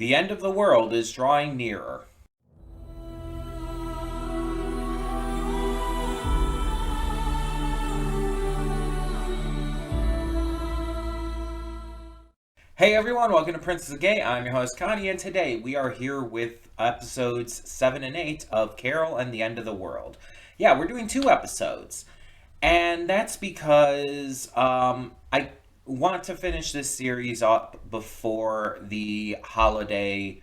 The end of the world is drawing nearer. Hey everyone, welcome to Princess of Gay. I'm your host Connie, and today we are here with episodes 7 and 8 of Carol and the End of the World. Yeah, we're doing two episodes, and that's because I want to finish this series up before the holiday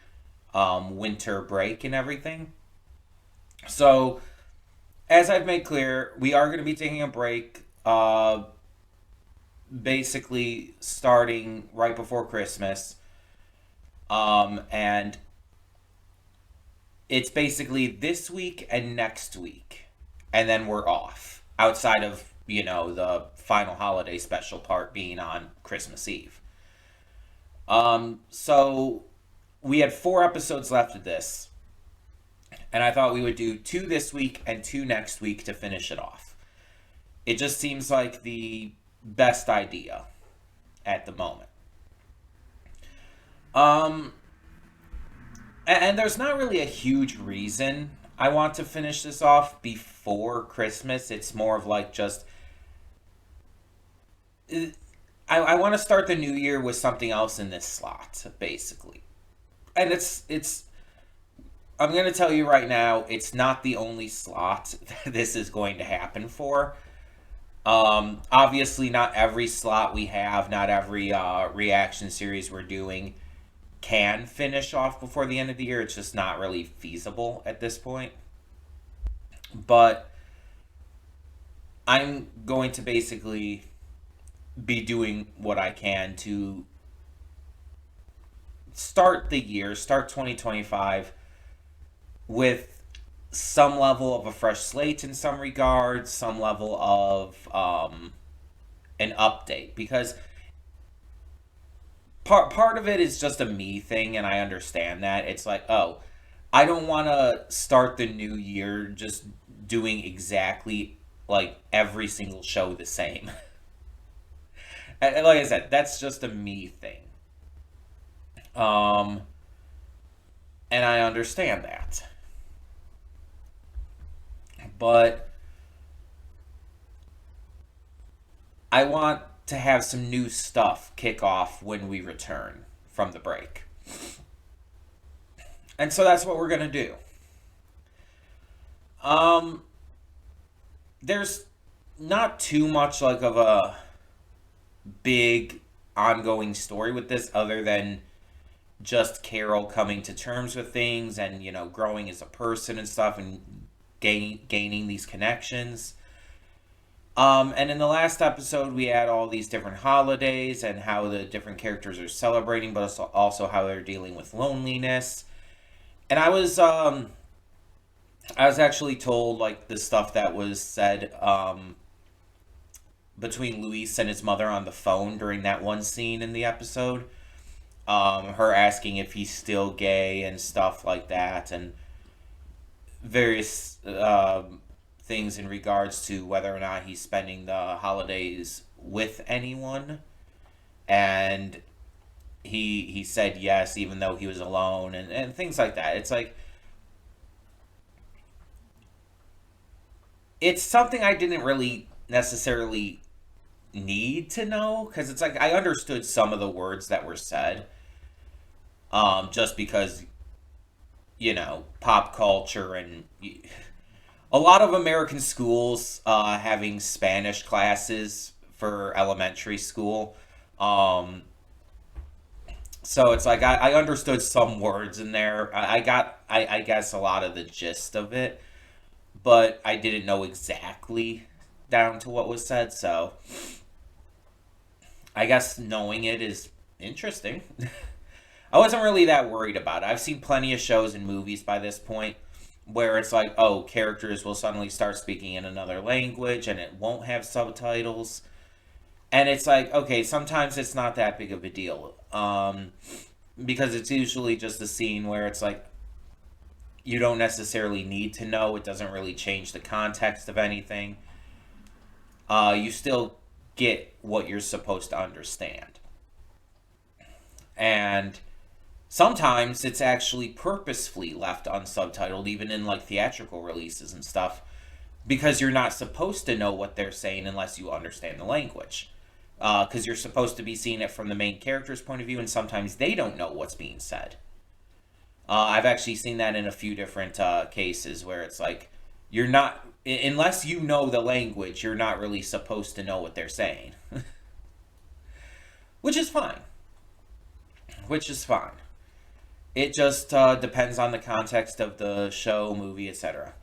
winter break and everything. So, as I've made clear, we are going to be taking a break basically starting right before Christmas. And it's basically this week and next week. And then we're off. Outside of, the final holiday special part being on Christmas Eve. So we had 4 episodes left of this. And I thought we would do 2 this week and 2 next week to finish it off. It just seems like the best idea at the moment. And there's not really a huge reason I want to finish this off before Christmas. It's more of like just I want to start the new year with something else in this slot, basically. And it's I'm going to tell you right now, it's not the only slot that this is going to happen for. Obviously, not every slot we have, not every reaction series we're doing can finish off before the end of the year. It's just not really feasible at this point. But I'm going to basically be doing what I can to start the year, start 2025 with some level of a fresh slate in some regards, some level of an update, because part of it is just a me thing, and I understand that. It's like, oh, I don't want to start the new year just doing exactly like every single show the same. And like I said, that's just a me thing. Um, and I understand that. But I want to have some new stuff kick off when we return from the break. And so that's what we're going to do. Um, there's not too much like of a big ongoing story with this other than just Carol coming to terms with things and, growing as a person and stuff and gaining these connections. And in the last episode, we had all these different holidays and how the different characters are celebrating, but also how they're dealing with loneliness. And I was actually told like the stuff that was said between Luis and his mother on the phone during that one scene in the episode. Her asking if he's still gay and stuff like that, and various things in regards to whether or not he's spending the holidays with anyone, and he said yes even though he was alone, and things like that. It's like it's something I didn't really necessarily need to know, because it's like I understood some of the words that were said, just because pop culture and a lot of American schools having Spanish classes for elementary school. Um, so it's like I understood some words in there. I got, I guess, a lot of the gist of it, but I didn't know exactly down to what was said. So I guess knowing it is interesting. I wasn't really that worried about it. I've seen plenty of shows and movies by this point where it's like, oh, characters will suddenly start speaking in another language and it won't have subtitles. And it's like, okay, sometimes it's not that big of a deal. Because it's usually just a scene where it's like, you don't necessarily need to know. It doesn't really change the context of anything. You still get what you're supposed to understand. And Sometimes it's actually purposefully left unsubtitled, even in like theatrical releases and stuff, because you're not supposed to know what they're saying unless you understand the language. Because you're supposed to be seeing it from the main character's point of view, and sometimes they don't know what's being said. I've actually seen that in a few different cases where it's like, you're not, unless you know the language, you're not really supposed to know what they're saying. Which is fine. Which is fine. It just depends on the context of the show, movie, etc.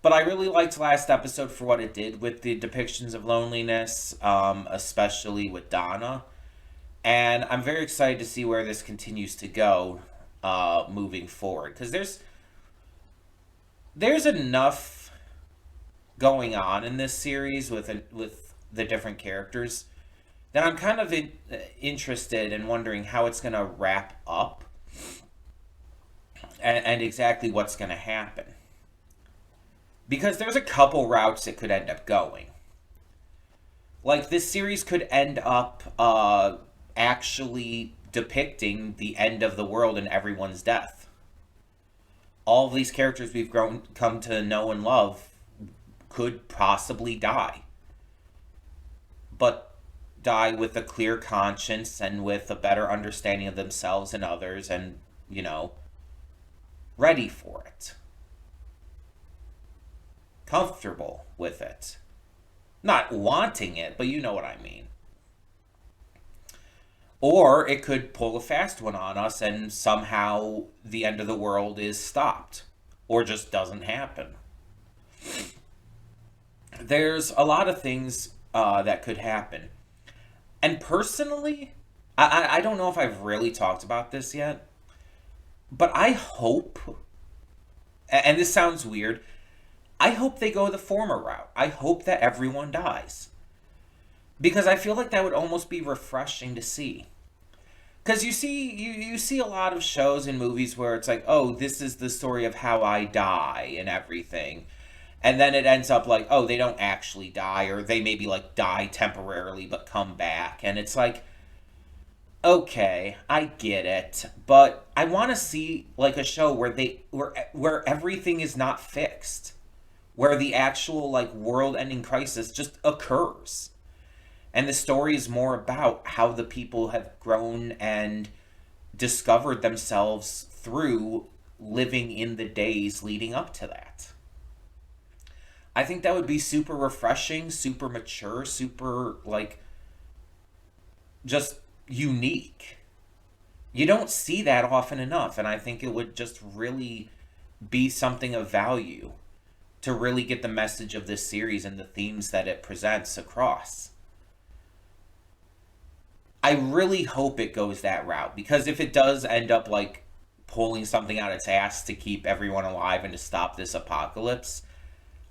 But I really liked last episode for what it did with the depictions of loneliness, especially with Donna. And I'm very excited to see where this continues to go moving forward. Because there's enough going on in this series with the different characters that I'm kind of interested in wondering how it's going to wrap up and exactly what's going to happen. Because there's a couple routes it could end up going. Like, this series could end up actually depicting the end of the world and everyone's death. All of these characters we've come to know and love could possibly die. But die with a clear conscience and with a better understanding of themselves and others and, ready for it. Comfortable with it. Not wanting it, but you know what I mean. Or it could pull a fast one on us and somehow the end of the world is stopped. Or just doesn't happen. There's a lot of things that could happen. And personally, I don't know if I've really talked about this yet, but I hope, and this sounds weird, I hope they go the former route. I hope that everyone dies. Because I feel like that would almost be refreshing to see. Because you see a lot of shows and movies where it's like, oh, this is the story of how I die and everything. And then it ends up like, oh, they don't actually die, or they maybe like die temporarily but come back. And it's like, okay, I get it, but I want to see like a show where everything is not fixed, where the actual like world-ending crisis just occurs. And the story is more about how the people have grown and discovered themselves through living in the days leading up to that. I think that would be super refreshing, super mature, super, like, just unique. You don't see that often enough, and I think it would just really be something of value to really get the message of this series and the themes that it presents across. I really hope it goes that route, because if it does end up, like, pulling something out its ass to keep everyone alive and to stop this apocalypse,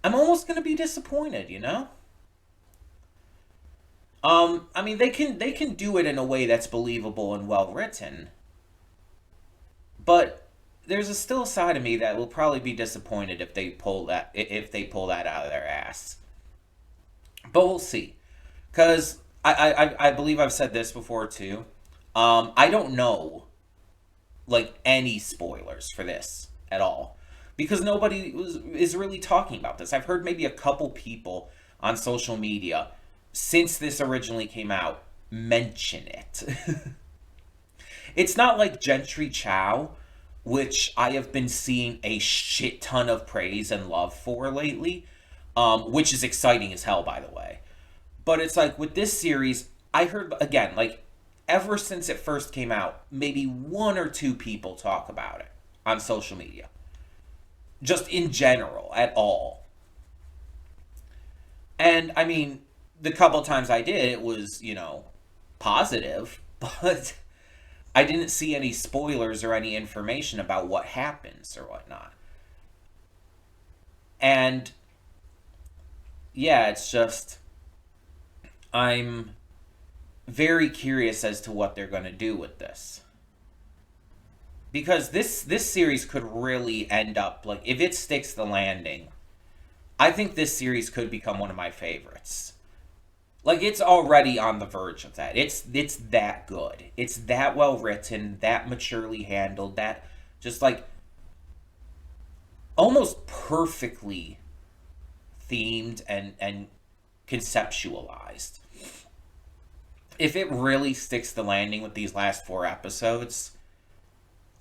I'm almost going to be disappointed, I mean, they can do it in a way that's believable and well written, but there's still a side of me that will probably be disappointed if they pull that out of their ass. But we'll see, because I believe I've said this before too. I don't know like any spoilers for this at all, because nobody is really talking about this. I've heard maybe a couple people on social media since this originally came out mention it. It's not like Gentry Chow, which I have been seeing a shit ton of praise and love for lately, which is exciting as hell, by the way. But it's like with this series, I heard, again, like ever since it first came out, maybe one or two people talk about it on social media. Just in general, at all. And, I mean, the couple times I did, it was, positive, but I didn't see any spoilers or any information about what happens or whatnot. And, yeah, it's just, I'm very curious as to what they're going to do with this. Because this series could really end up, like, if it sticks the landing, I think this series could become one of my favorites. Like, it's already on the verge of that. It's that good. It's that well written, that maturely handled, that just like almost perfectly themed and conceptualized. If it really sticks the landing with these last 4 episodes,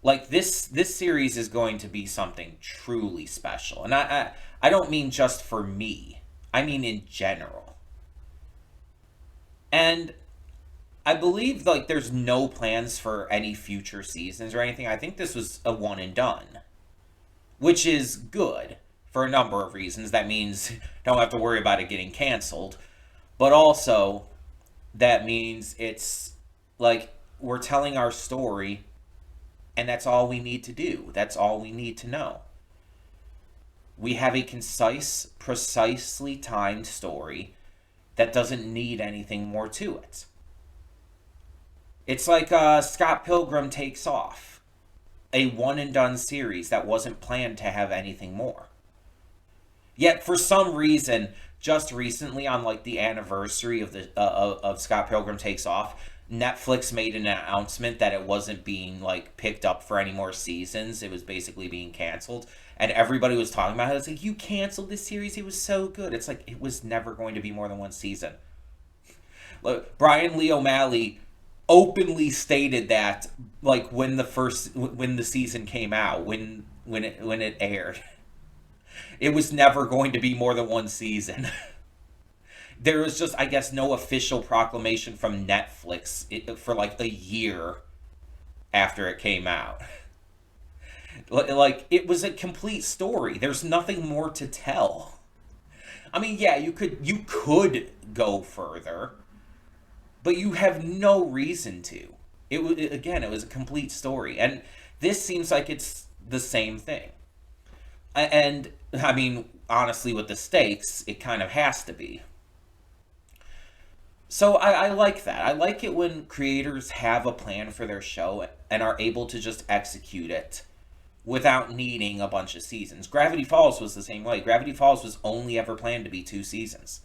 like this series is going to be something truly special. And I don't mean just for me. I mean in general. And I believe like there's no plans for any future seasons or anything. I think this was a one and done, which is good for a number of reasons. That means don't have to worry about it getting canceled, but also that means it's like we're telling our story and that's all we need to do. That's all we need to know. We have a concise, precisely timed story that doesn't need anything more to it. It's like Scott Pilgrim Takes Off, a one and done series that wasn't planned to have anything more. Yet for some reason, just recently on like the anniversary of the of Scott Pilgrim Takes Off, Netflix made an announcement that it wasn't being like picked up for any more seasons. It was basically being canceled, and everybody was talking about it. It's like, you canceled this series. It was so good. It's like it was never going to be more than one season. Look, Brian Lee O'Malley openly stated that like when the season came out, when it aired, it was never going to be more than one season. There was just, I guess, no official proclamation from Netflix for like a year after it came out. Like, it was a complete story. There's nothing more to tell. I mean, yeah, you could go further, but you have no reason to. It was a complete story, and this seems like it's the same thing. And I mean, honestly, with the stakes, it kind of has to be. So I like that. I like it when creators have a plan for their show and are able to just execute it without needing a bunch of seasons. Gravity Falls was the same way. Gravity Falls was only ever planned to be 2 seasons.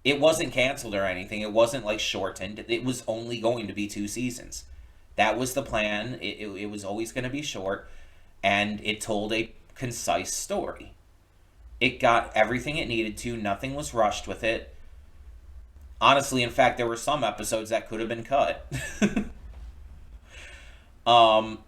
It wasn't canceled or anything. It wasn't like shortened. It was only going to be 2 seasons. That was the plan. It was always going to be short, and it told a concise story. It got everything it needed to. Nothing was rushed with it. Honestly, in fact, there were some episodes that could have been cut. um,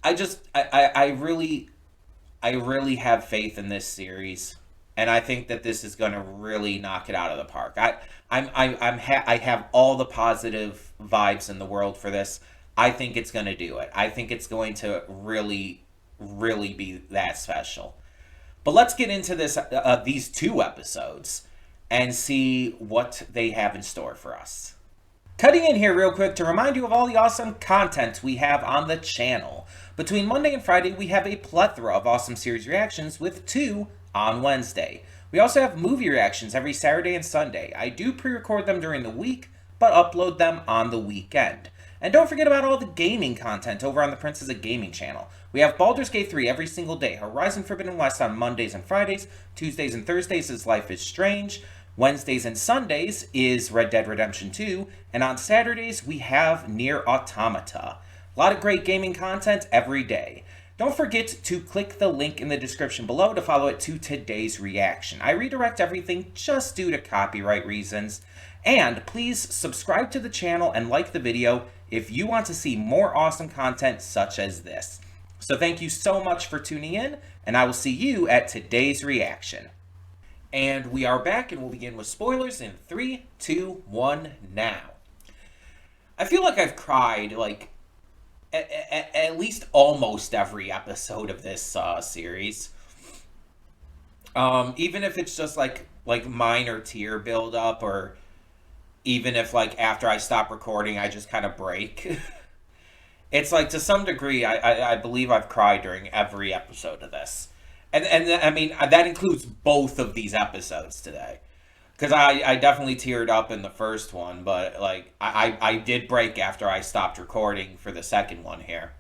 I really have faith in this series, and I think that this is going to really knock it out of the park. I have all the positive vibes in the world for this. I think it's going to do it. I think it's going to really, really be that special. But let's get into these 2 episodes and see what they have in store for us. Cutting in here real quick to remind you of all the awesome content we have on the channel. Between Monday and Friday, we have a plethora of awesome series reactions with 2 on Wednesday. We also have movie reactions every Saturday and Sunday. I do pre-record them during the week, but upload them on the weekend. And don't forget about all the gaming content over on the Princess of Gaming channel. We have Baldur's Gate 3 every single day, Horizon Forbidden West on Mondays and Fridays, Tuesdays and Thursdays is Life is Strange, Wednesdays and Sundays is Red Dead Redemption 2, and on Saturdays we have Nier Automata. A lot of great gaming content every day. Don't forget to click the link in the description below to follow it to today's reaction. I redirect everything just due to copyright reasons. And please subscribe to the channel and like the video if you want to see more awesome content such as this. So thank you so much for tuning in, and I will see you at today's reaction. And we are back, and we'll begin with spoilers in 3, 2, 1, now. I feel like I've cried, like, at least almost every episode of this series. Even if it's just, like minor tear buildup, or even if, like, after I stop recording, I just kind of break. It's, like, to some degree, I believe I've cried during every episode of this. And I mean, that includes both of these episodes today. Because I definitely teared up in the first one, but, like, I did break after I stopped recording for the second one here.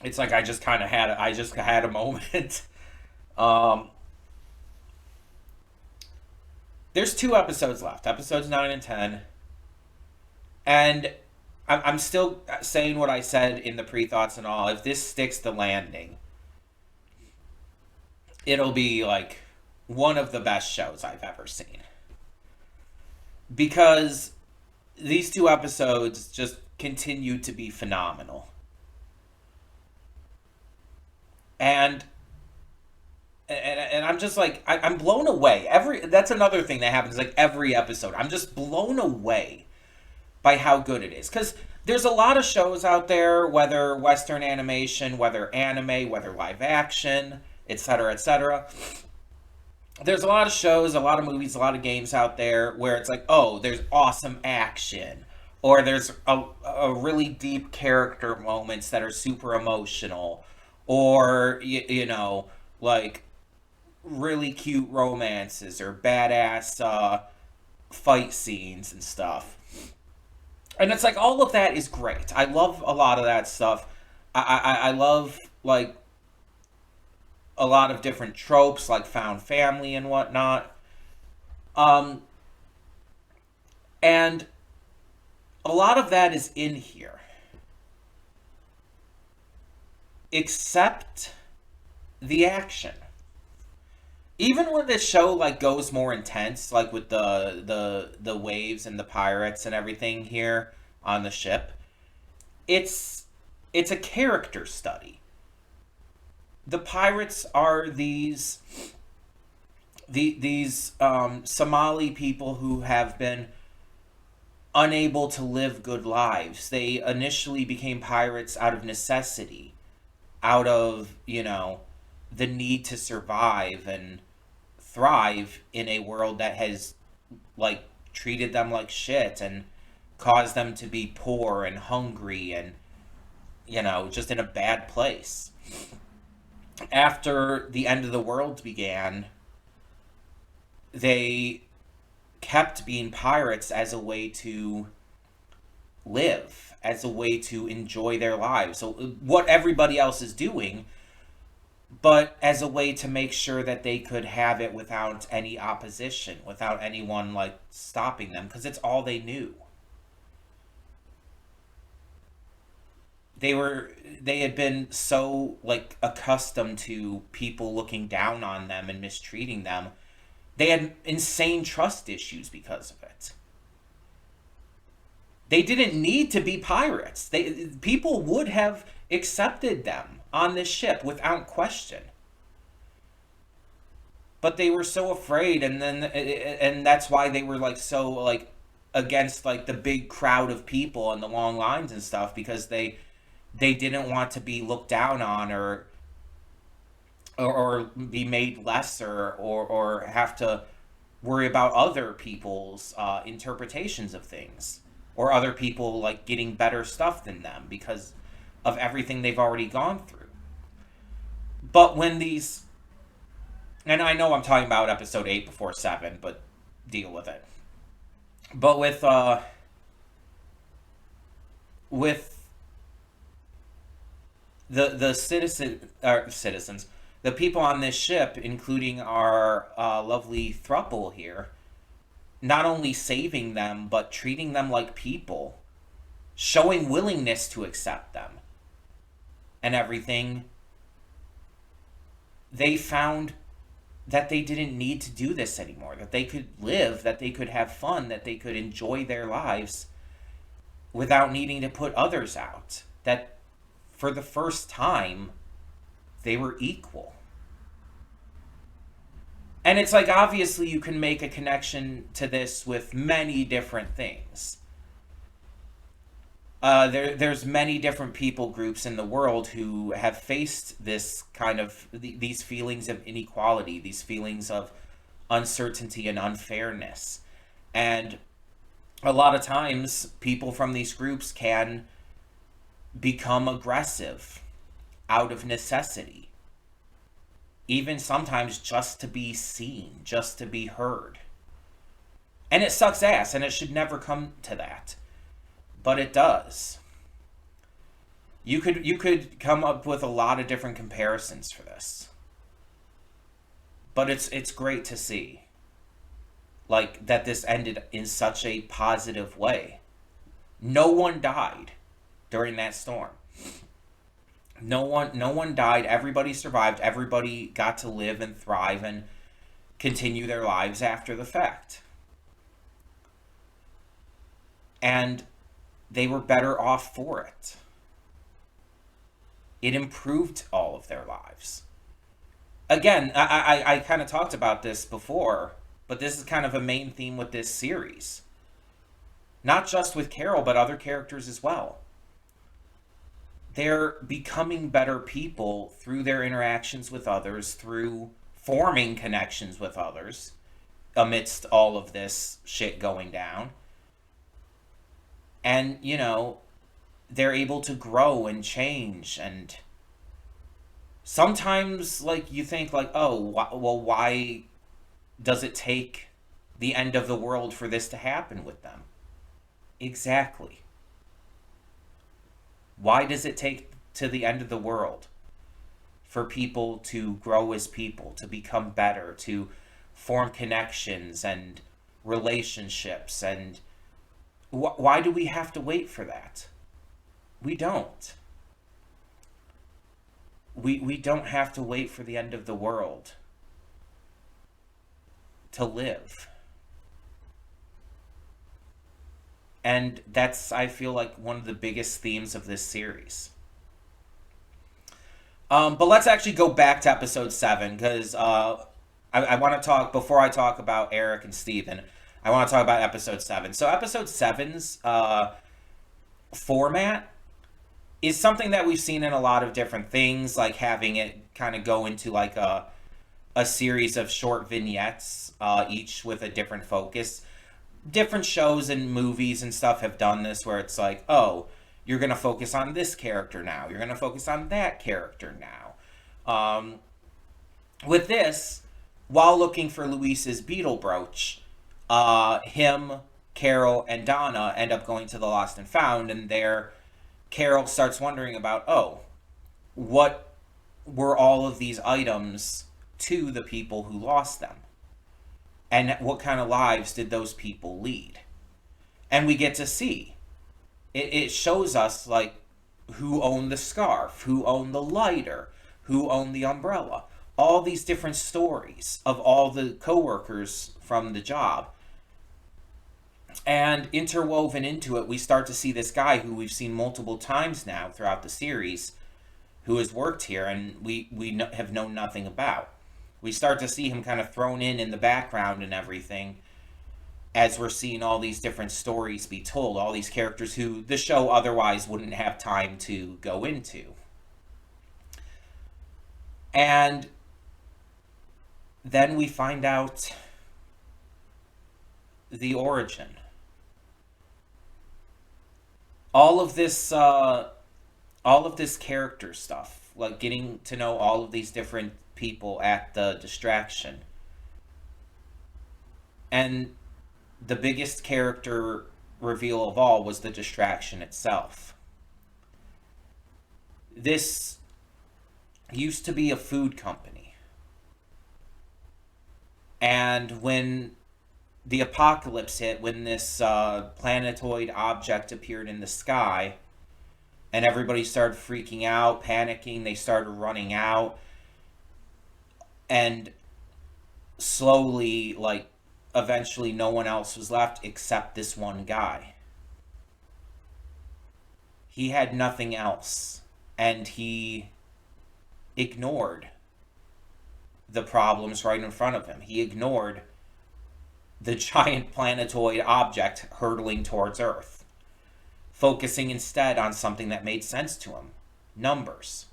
It's like I just had a moment. There's 2 episodes left, episodes 9 and 10. And I'm still saying what I said in the pre-thoughts and all. If this sticks the landing, it'll be like one of the best shows I've ever seen. Because these 2 episodes just continue to be phenomenal. And I'm just like I'm blown away. That's another thing that happens like every episode. I'm just blown away by how good it is. Because there's a lot of shows out there, whether Western animation, whether anime, whether live action, etc., etc. There's a lot of shows, a lot of movies, a lot of games out there where it's like, oh, there's awesome action. Or there's a really deep character moments that are super emotional. Or, like really cute romances or badass fight scenes and stuff. And it's like all of that is great. I love a lot of that stuff. I love like a lot of different tropes like found family and whatnot. And a lot of that is in here. Except the action. Even when this show like goes more intense, like with the waves and the pirates and everything here on the ship, it's a character study. The pirates are these Somali people who have been unable to live good lives. They initially became pirates out of necessity, out of, the need to survive and thrive in a world that has like treated them like shit and caused them to be poor and hungry and just in a bad place. After the end of the world began, they kept being pirates as a way to live, as a way to enjoy their lives. So what everybody else is doing, but as a way to make sure that they could have it without any opposition, without anyone like stopping them, because it's all they knew. They had been so like accustomed to people looking down on them and mistreating them. They had insane trust issues because of it. They didn't need to be pirates. People would have accepted them on this ship without question. But they were so afraid, and that's why they were like so like against like the big crowd of people and the long lines and stuff, because they didn't want to be looked down on or be made lesser or have to worry about other people's interpretations of things, or other people like getting better stuff than them because of everything they've already gone through. But when these, and I know I'm talking about episode 8 before 7, but deal with it. But with the citizens, the people on this ship, including our lovely throuple here, not only saving them, but treating them like people, showing willingness to accept them and everything, they found that they didn't need to do this anymore, that they could live, that they could have fun, that they could enjoy their lives without needing to put others out, that for the first time, they were equal. And it's like, obviously, you can make a connection to this with many different things. There's many different people groups in the world who have faced this kind of, these feelings of inequality, these feelings of uncertainty and unfairness. And a lot of times, people from these groups can become aggressive out of necessity. Even sometimes just to be seen, just to be heard. And it sucks ass, and it should never come to that. But it does. You could come up with a lot of different comparisons for this. But it's great to see. like that this ended in such a positive way. No one died during that storm. No one died. Everybody survived. Everybody got to live and thrive and continue their lives after the fact. And they were better off for it. It improved all of their lives. Again, I kind of talked about this before, but this is kind of a main theme with this series. Not just with Carol, but other characters as well. They're becoming better people through their interactions with others, through forming connections with others amidst all of this shit going down. And, they're able to grow and change. And sometimes, like, you think, like, oh, well, why does it take the end of the world for this to happen with them? Exactly. Why does it take to the end of the world for people to grow as people, to become better, to form connections and relationships? And why do we have to wait for that? We don't. We don't have to wait for the end of the world to live. And that's, I feel like, one of the biggest themes of this series. But let's actually go back to episode 7, because I want to talk, before I talk about Eric and Steven, I want to talk about episode 7. So episode 7's format is something that we've seen in a lot of different things, like having it kind of go into like a series of short vignettes, each with a different focus. Different shows and movies and stuff have done this, where it's like, oh, you're going to focus on this character now. You're going to focus on that character now. With this, while looking for Luis's beetle brooch, him, Carol, and Donna end up going to the Lost and Found, and there Carol starts wondering about, oh, what were all of these items to the people who lost them? And what kind of lives did those people lead? And we get to see. It shows us, like, who owned the scarf, who owned the lighter, who owned the umbrella. All these different stories of all the co-workers from the job. And interwoven into it, we start to see this guy who we've seen multiple times now throughout the series, who has worked here, and we have known nothing about. We start to see him kind of thrown in the background and everything, as we're seeing all these different stories be told, all these characters who the show otherwise wouldn't have time to go into. And then we find out the origin. All of this character stuff, like getting to know all of these different people at the distraction. And the biggest character reveal of all was the distraction itself. This used to be a food company. And when the apocalypse hit, when this planetoid object appeared in the sky, and everybody started freaking out, panicking, they started running out, and slowly, like, eventually no one else was left except this one guy. He had nothing else, and he ignored the problems right in front of him. He ignored the giant planetoid object hurtling towards Earth, focusing instead on something that made sense to him: numbers.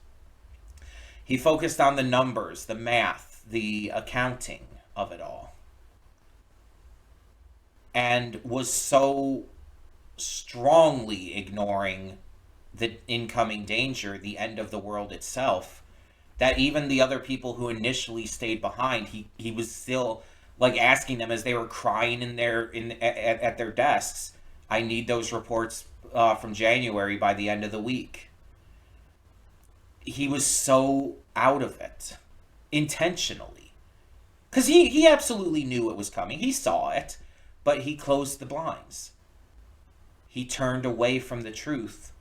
He focused on the numbers, the math, the accounting of it all, and was so strongly ignoring the incoming danger, the end of the world itself, that even the other people who initially stayed behind, he was still, like, asking them as they were crying at their desks, I need those reports from January by the end of the week. He was so out of it, intentionally. Because he absolutely knew it was coming. He saw it, but he closed the blinds. He turned away from the truth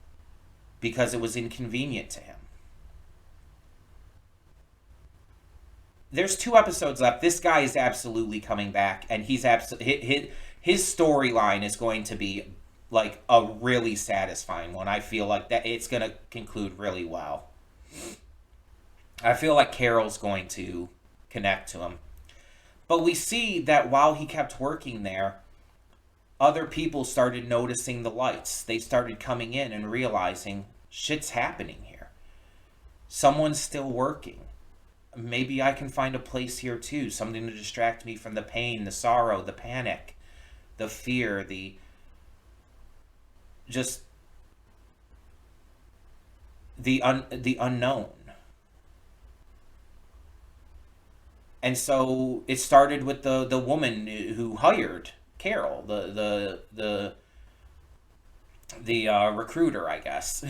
because it was inconvenient to him. There's 2 episodes left. This guy is absolutely coming back, and he's his storyline is going to be like a really satisfying one. I feel like that it's going to conclude really well. I feel like Carol's going to connect to him. But we see that while he kept working there, other people started noticing the lights. They started coming in and realizing shit's happening here. Someone's still working. Maybe I can find a place here too, something to distract me from the pain, the sorrow, the panic, the fear, just the unknown. And so it started with the woman who hired Carol, the recruiter, I guess.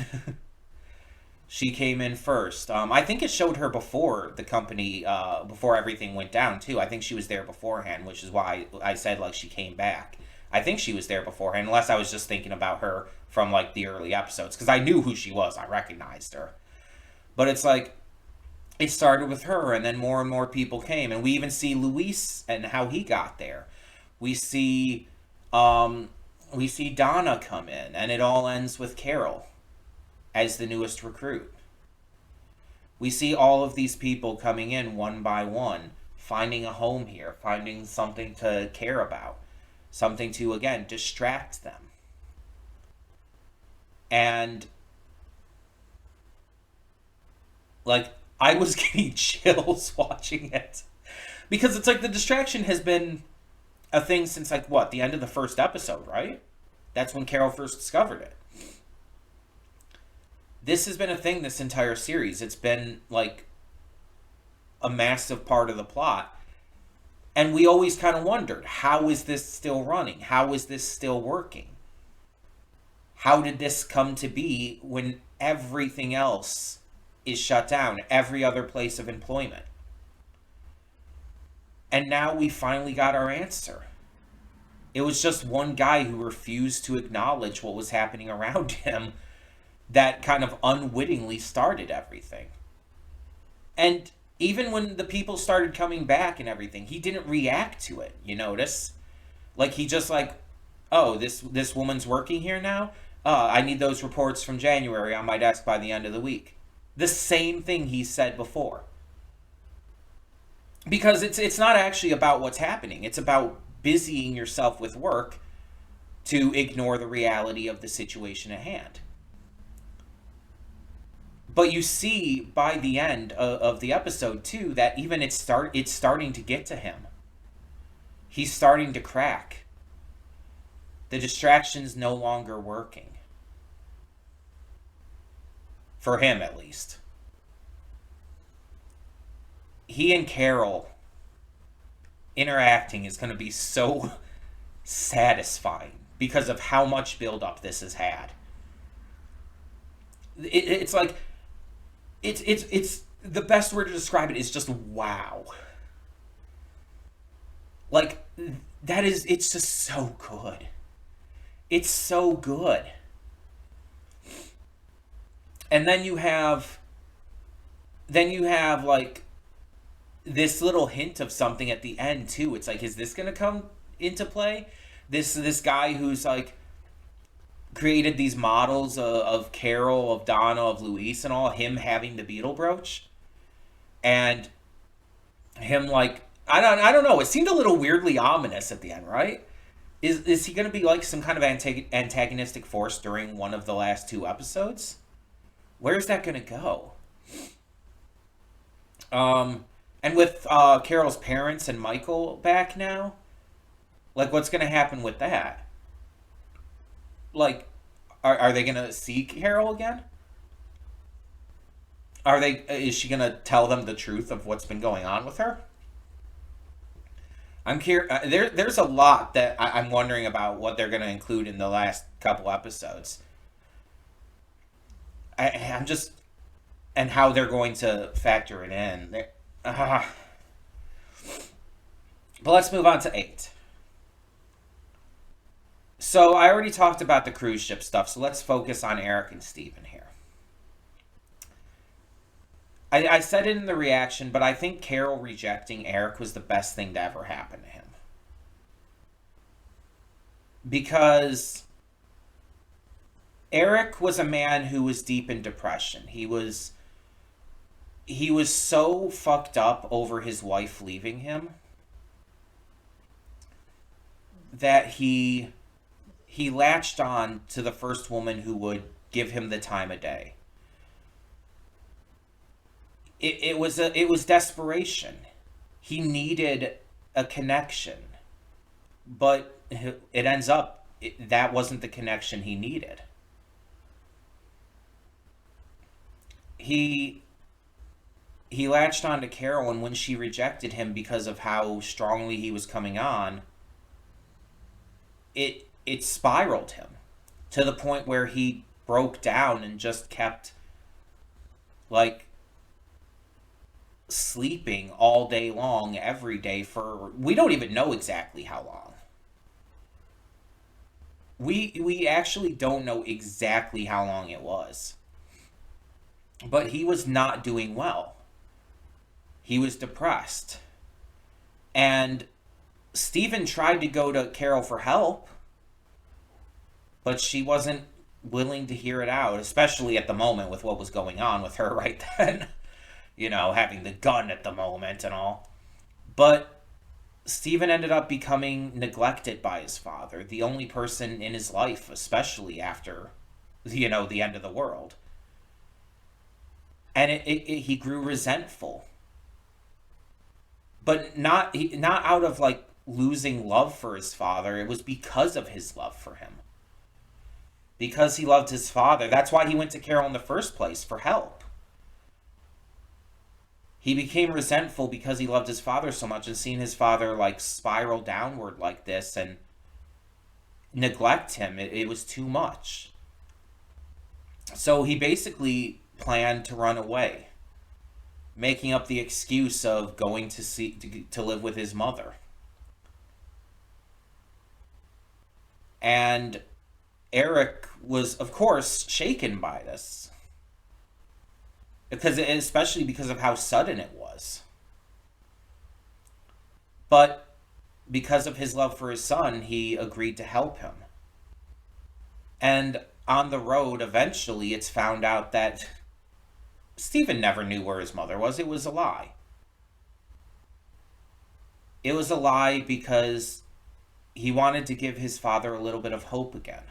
She came in first. I think it showed her before the company, before everything went down too. I think she was there beforehand, which is why I said like she came back. I think she was there beforehand, unless I was just thinking about her from like the early episodes, because I knew who she was. I recognized her. But it's like it started with her, and then more and more people came, and we even see Luis and how he got there. We see, we see Donna come in, and it all ends with Carol as the newest recruit. We see all of these people coming in one by one, finding a home here, finding something to care about, something to, again, distract them. And, like, I was getting chills watching it. Because it's like the distraction has been a thing since, like, what, the end of the first episode, right? That's when Carol first discovered it. This has been a thing this entire series. It's been, like, a massive part of the plot. And we always kind of wondered, how is this still running? How is this still working? How did this come to be when everything else is shut down, every other place of employment? And now we finally got our answer. It was just one guy who refused to acknowledge what was happening around him that kind of unwittingly started everything. And even when the people started coming back and everything, he didn't react to it, you notice? Like, he just like, oh, this woman's working here now? I need those reports from January on my desk by the end of the week. The same thing he said before. Because it's not actually about what's happening. It's about busying yourself with work to ignore the reality of the situation at hand. But you see by the end of the episode too that even it's starting to get to him. He's starting to crack. The distraction's no longer working. For him, at least. He and Carol interacting is going to be so satisfying because of how much build-up this has had. It's like... It's the best word to describe it is just wow. Like, it's just so good. It's so good. And then you have like this little hint of something at the end too. It's like, is this gonna come into play? This guy who's like created these models of Carol, of Donna, of Luis, and all, him having the beetle brooch, and him like I don't know. It seemed a little weirdly ominous at the end, right? Is he going to be like some kind of antagonistic force during one of the last 2 episodes? Where's that going to go? And with Carol's parents and Michael back now, like, what's going to happen with that? Like, are they gonna see Carol again? Is she gonna tell them the truth of what's been going on with her? I'm curious. There's a lot that I'm wondering about what they're gonna include in the last couple episodes. I'm just, and how they're going to factor it in. But let's move on to 8. So I already talked about the cruise ship stuff, so let's focus on Eric and Steven here. I said it in the reaction, but I think Carol rejecting Eric was the best thing to ever happen to him. Because Eric was a man who was deep in depression. He was so fucked up over his wife leaving him that he latched on to the first woman who would give him the time of day. It was desperation. He needed a connection, but it ends up that wasn't the connection he needed. He he latched on to Carol, and when she rejected him because of how strongly he was coming on, it spiraled him to the point where he broke down and just kept like sleeping all day long every day for we don't even know exactly how long. We actually don't know exactly how long it was. But he was not doing well. He was depressed. And Stephen tried to go to Carol for help, but she wasn't willing to hear it out, especially at the moment with what was going on with her right then. Having the gun at the moment and all. But Stephen ended up becoming neglected by his father, the only person in his life, especially after, the end of the world. And he grew resentful. But not out of like losing love for his father. It was because of his love for him. Because he loved his father. That's why he went to Carol in the first place, for help. He became resentful because he loved his father so much, and seeing his father like spiral downward like this and neglect him, it was too much. So he basically planned to run away, making up the excuse of going to live with his mother. And Eric was, of course, shaken by this. Especially because of how sudden it was. But because of his love for his son, he agreed to help him. And on the road, eventually, it's found out that Stephen never knew where his mother was. It was a lie. It was a lie because he wanted to give his father a little bit of hope again,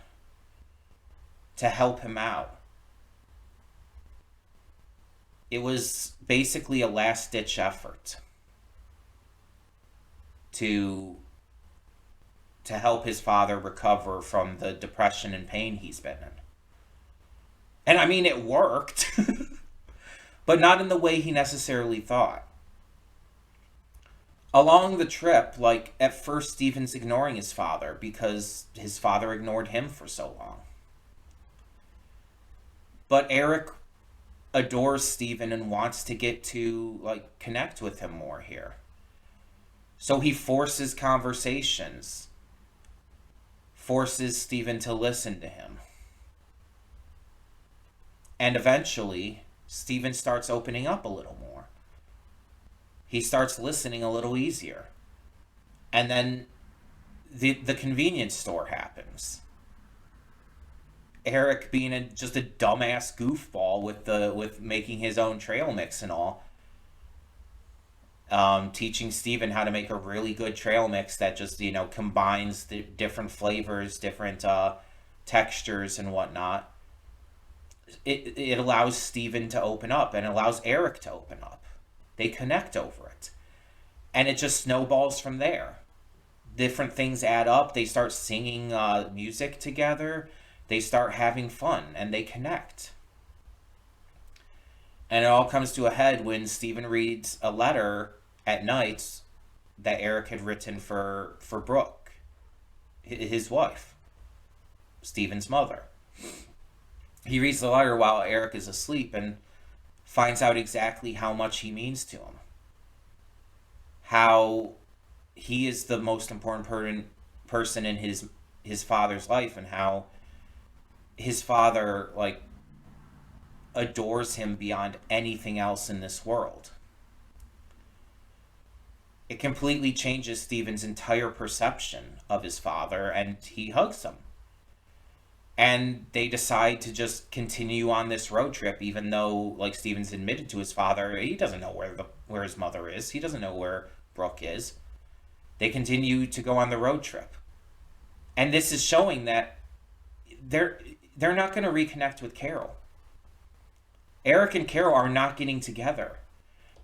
to help him out. It was basically a last-ditch effort to help his father recover from the depression and pain he's been in. And I mean, it worked, but not in the way he necessarily thought. Along the trip, like, at first Stephen's ignoring his father because his father ignored him for so long. But Eric adores Stephen and wants to get to like connect with him more here. So he forces conversations, forces Stephen to listen to him. And eventually, Stephen starts opening up a little more. He starts listening a little easier. And then the convenience store happens. Eric being just a dumbass goofball with making his own trail mix and all. Teaching Stephen how to make a really good trail mix that just, combines the different flavors, different textures and whatnot. It allows Stephen to open up and allows Eric to open up. They connect over it. And it just snowballs from there. Different things add up. They start singing music together. They start having fun, and they connect. And it all comes to a head when Stephen reads a letter at night that Eric had written for Brooke, his wife, Stephen's mother. He reads the letter while Eric is asleep and finds out exactly how much he means to him. How he is the most important person in his father's life, and how his father like adores him beyond anything else in this world. It completely changes Steven's entire perception of his father, and he hugs him. And they decide to just continue on this road trip, even though, like, Steven's admitted to his father, he doesn't know where his mother is. He doesn't know where Brooke is. They continue to go on the road trip. And this is showing that they're not going to reconnect with Carol. Eric and Carol are not getting together.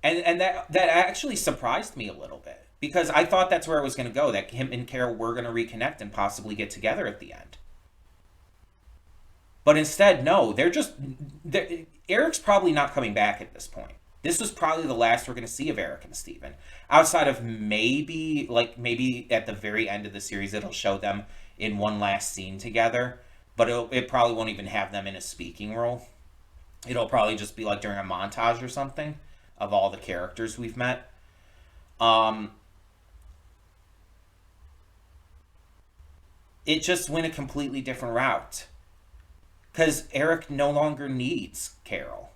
And that actually surprised me a little bit, because I thought that's where it was going to go, that him and Carol were going to reconnect and possibly get together at the end. But instead, no, Eric's probably not coming back at this point. This was probably the last we're going to see of Eric and Steven. Outside of maybe at the very end of the series, it'll show them in one last scene together. But it probably won't even have them in a speaking role. It'll probably just be like during a montage or something of all the characters we've met. It just went a completely different route. Because Eric no longer needs Carol.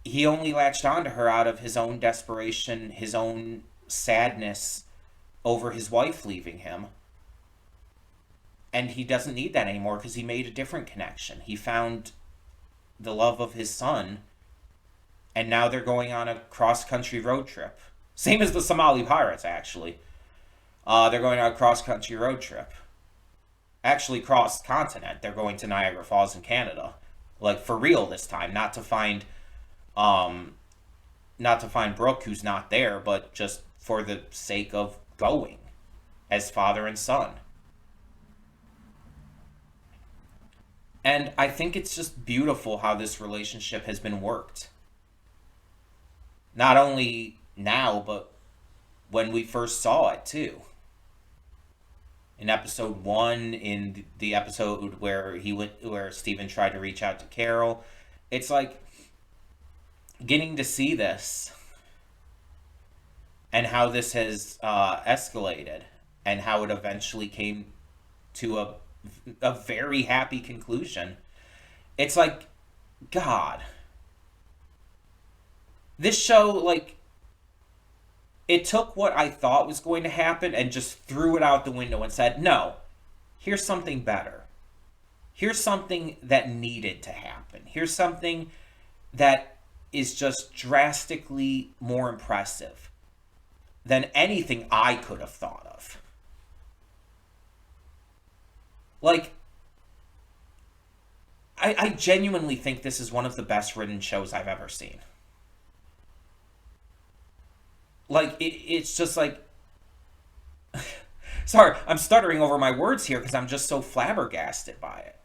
He only latched onto her out of his own desperation, his own sadness over his wife leaving him. And he doesn't need that anymore because he made a different connection. He found the love of his son, and now they're going on a cross-country road trip. Same as the Somali pirates, actually. They're going on a cross-country road trip. Actually, cross-continent. They're going to Niagara Falls in Canada. Like, for real this time. Not to find Brooke, who's not there, but just for the sake of going as father and son. And I think it's just beautiful how this relationship has been worked. Not only now, but when we first saw it, too. In episode 1, in the episode where Steven tried to reach out to Carol, it's like getting to see this and how this has escalated and how it eventually came to a very happy conclusion. It's like, God, this show, like, it took what I thought was going to happen and just threw it out the window and said, no, here's something better. Here's something that needed to happen. Here's something that is just drastically more impressive than anything I could have thought of. Like, I genuinely think this is one of the best written shows I've ever seen. Like, it's just like... Sorry, I'm stuttering over my words here because I'm just so flabbergasted by it.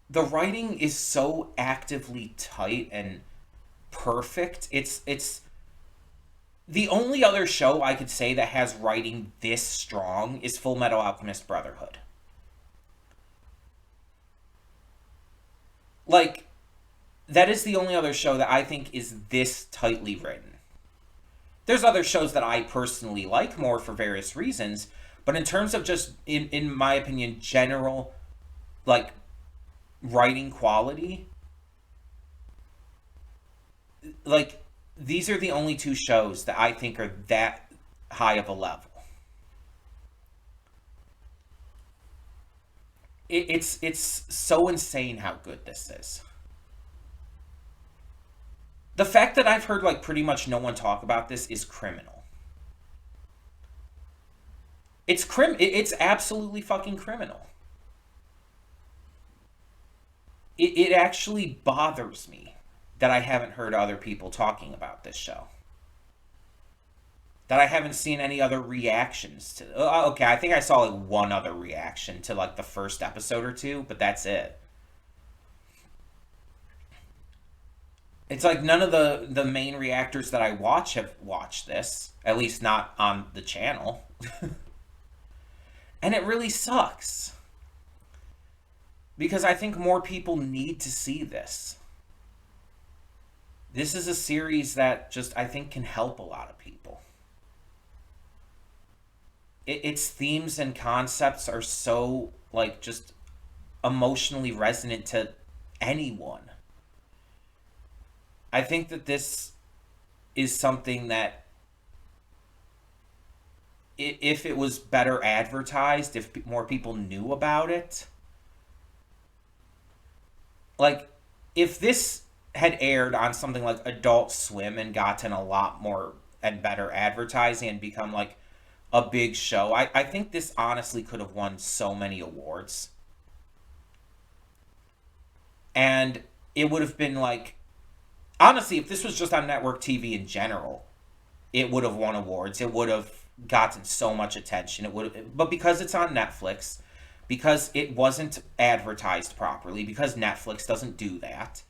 The writing is so actively tight and perfect. It's the only other show I could say that has writing this strong is Full Metal Alchemist Brotherhood. Like, that is the only other show that I think is this tightly written. There's other shows that I personally like more for various reasons, but in terms of just, in my opinion, general, like, writing quality, like, these are the only two shows that I think are that high of a level. It's so insane how good this is. The fact that I've heard, like, pretty much no one talk about this is criminal. It's absolutely fucking criminal. It actually bothers me that I haven't heard other people talking about this show. That I haven't seen any other reactions to. Okay, I think I saw, like, one other reaction to, like, the first episode or two, but that's it. It's like none of the main reactors that I watch have watched this. At least not on the channel. And it really sucks. Because I think more people need to see this. This is a series that just, I think, can help a lot of people. Its themes and concepts are so, like, just emotionally resonant to anyone. I think that this is something that, if it was better advertised, if more people knew about it, like, if this had aired on something like Adult Swim and gotten a lot more and better advertising and become like a big show, I think this honestly could have won so many awards. And it would have been like, honestly, if this was just on network TV in general, it would have won awards. It would have gotten so much attention. It would have, but because it's on Netflix, because it wasn't advertised properly, because Netflix doesn't do that,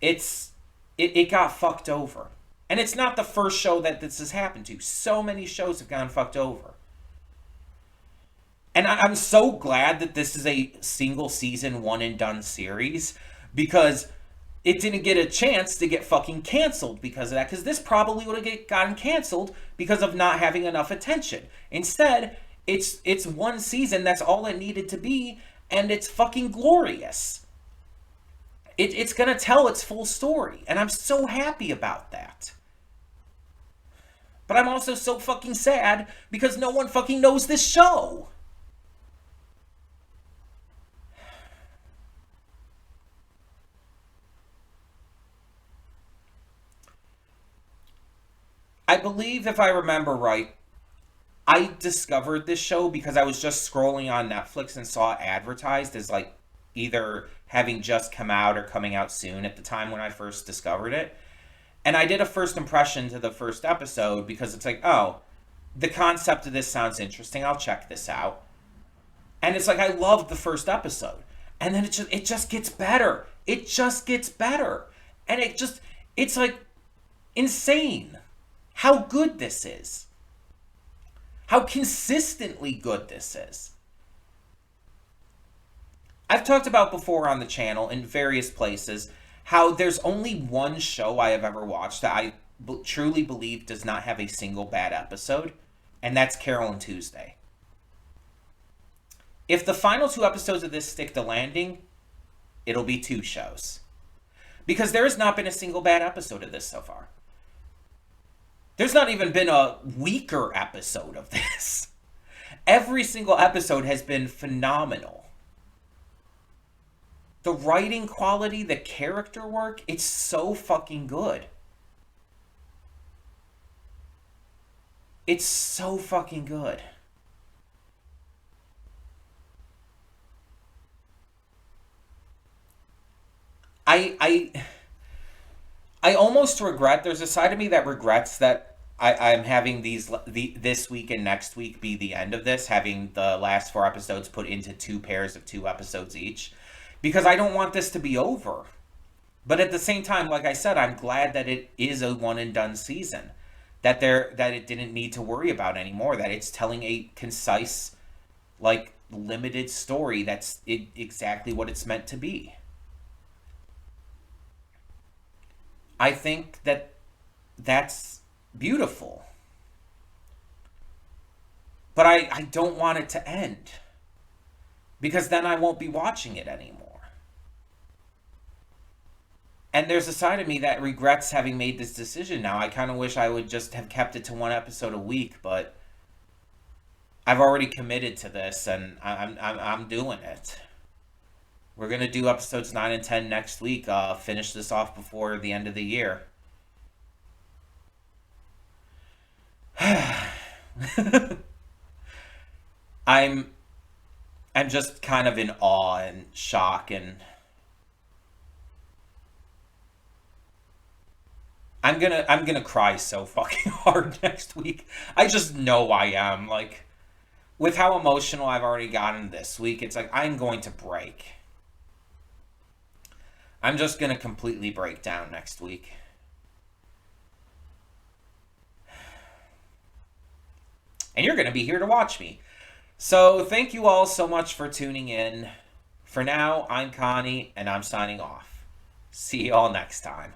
it's it got fucked over. And it's not the first show that this has happened to. So many shows have gone fucked over. And I'm so glad that this is a single season, one and done series, because it didn't get a chance to get fucking canceled because of that. Because this probably would have gotten canceled because of not having enough attention. Instead, it's one season. That's all it needed to be, and it's fucking glorious. It's gonna tell its full story, and I'm so happy about that. But I'm also so fucking sad because no one fucking knows this show. I believe, if I remember right, I discovered this show because I was just scrolling on Netflix and saw it advertised as like either having just come out or coming out soon at the time when I first discovered it. And I did a first impression to the first episode because it's like, oh, the concept of this sounds interesting. I'll check this out. And it's like I loved the first episode. And then it just gets better. It just gets better. And it's like insane how good this is. How consistently good this is. I've talked about before on the channel in various places how there's only one show I have ever watched that I truly believe does not have a single bad episode, and that's Carol and Tuesday. If the final two episodes of this stick the landing, it'll be two shows. Because there has not been a single bad episode of this so far. There's not even been a weaker episode of this. Every single episode has been phenomenal. The writing quality, the character work, it's so fucking good. It's so fucking good. I I almost regret. There's a side of me that regrets that I'm having this week and next week be the end of this, having the last four episodes put into two pairs of two episodes each, because I don't want this to be over. But at the same time, like I said, I'm glad that it is a one and done season, that it didn't need to worry about anymore. That it's telling a concise, like limited story that's exactly what it's meant to be. I think that that's beautiful. But I don't want it to end. Because then I won't be watching it anymore. And there's a side of me that regrets having made this decision now. I kind of wish I would just have kept it to one episode a week, but I've already committed to this and I'm doing it. We're going to do episodes 9 and 10 next week. Finish this off before the end of the year. I'm I'm just kind of in awe and shock, and I'm gonna cry so fucking hard next week. I just know I am. Like, with how emotional I've already gotten this week, it's like I'm going to break. I'm just gonna completely break down next week. And you're gonna be here to watch me. So thank you all so much for tuning in. For now, I'm Connie, and I'm signing off. See you all next time.